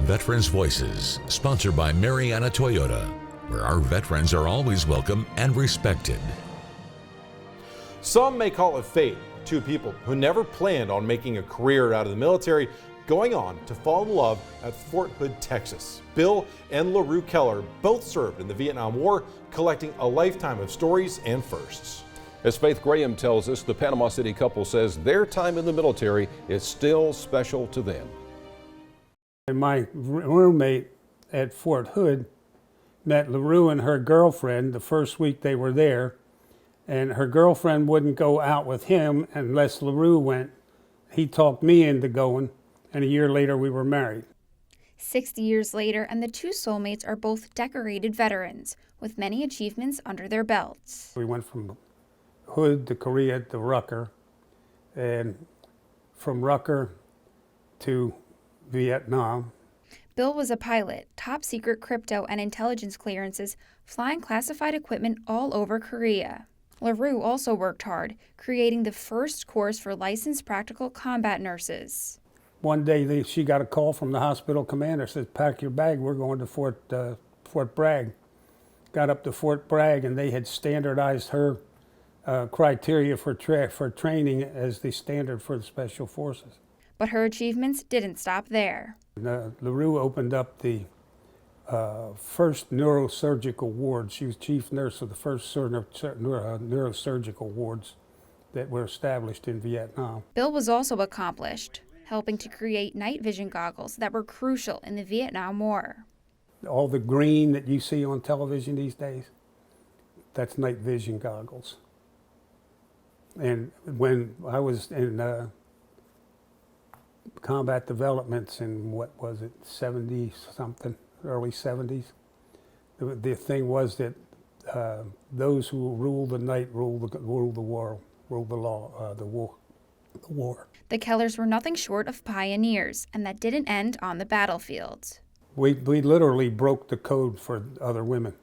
Veterans Voices, sponsored by Mariana Toyota, where our veterans are always welcome and respected. Some may call it fate. Two people who never planned on making a career out of the military going on to fall in love at Fort Hood, Texas. Bill and LaRue Keller both served in the Vietnam War, collecting a lifetime of stories and firsts. As Faith Graham tells us, the Panama City couple says their time in the military is still special to them. And my roommate at Fort Hood met LaRue and her girlfriend the first week they were there, and her girlfriend wouldn't go out with him unless LaRue went. He talked me into going, and a year later we were married. 60 years later, and the two soulmates are both decorated veterans with many achievements under their belts. We went from Hood to Korea to Rucker, and from Rucker to Vietnam. Bill was a pilot, top secret crypto and intelligence clearances, flying classified equipment all over Korea. LaRue also worked hard, creating the first course for licensed practical combat nurses. One day she got a call from the hospital commander, said, "Pack your bag, we're going to Fort Bragg." Got up to Fort Bragg, and they had standardized her criteria for training as the standard for the Special Forces. But her achievements didn't stop there. LaRue opened up the first neurosurgical ward. She was chief nurse of the first neurosurgical wards that were established in Vietnam. Bill was also accomplished, helping to create night vision goggles that were crucial in the Vietnam War. All the green that you see on television these days, that's night vision goggles. And when I was in combat developments in, what was it, 70-something, early 70s, the thing was that those who rule the night rule the world, rule the law, the war. The Kellers were nothing short of pioneers, and that didn't end on the battlefield. We literally broke the code for other women.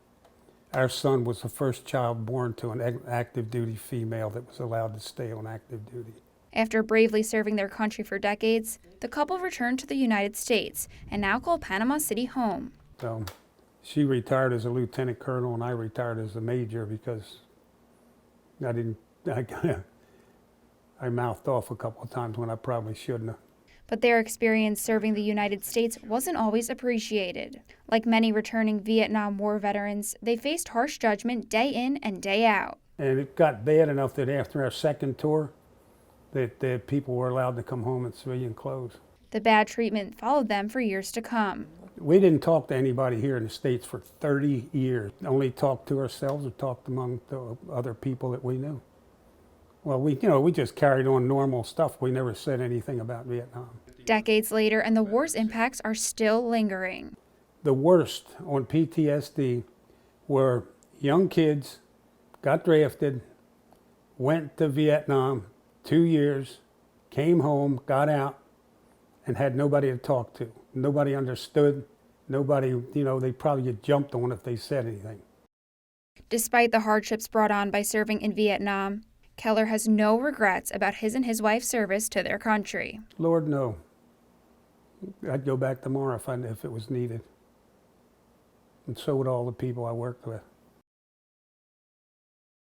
Our son was the first child born to an active duty female that was allowed to stay on active duty. After bravely serving their country for decades, the couple returned to the United States and now call Panama City home. So she retired as a lieutenant colonel, and I retired as a major because I mouthed off a couple of times when I probably shouldn't have. But their experience serving the United States wasn't always appreciated. Like many returning Vietnam War veterans, they faced harsh judgment day in and day out. And it got bad enough that after our second tour, that people were allowed to come home in civilian clothes. The bad treatment followed them for years to come. We didn't talk to anybody here in the States for 30 years. Only talked to ourselves or talked among the other people that we knew. Well, we just carried on normal stuff. We never said anything about Vietnam. Decades later, and the war's impacts are still lingering. The worst on PTSD were young kids, got drafted, went to Vietnam 2 years, came home, got out, and had nobody to talk to. Nobody understood. Nobody, they probably get jumped on if they said anything. Despite the hardships brought on by serving in Vietnam, Keller has no regrets about his and his wife's service to their country. Lord, no. I'd go back tomorrow if it was needed. And so would all the people I worked with.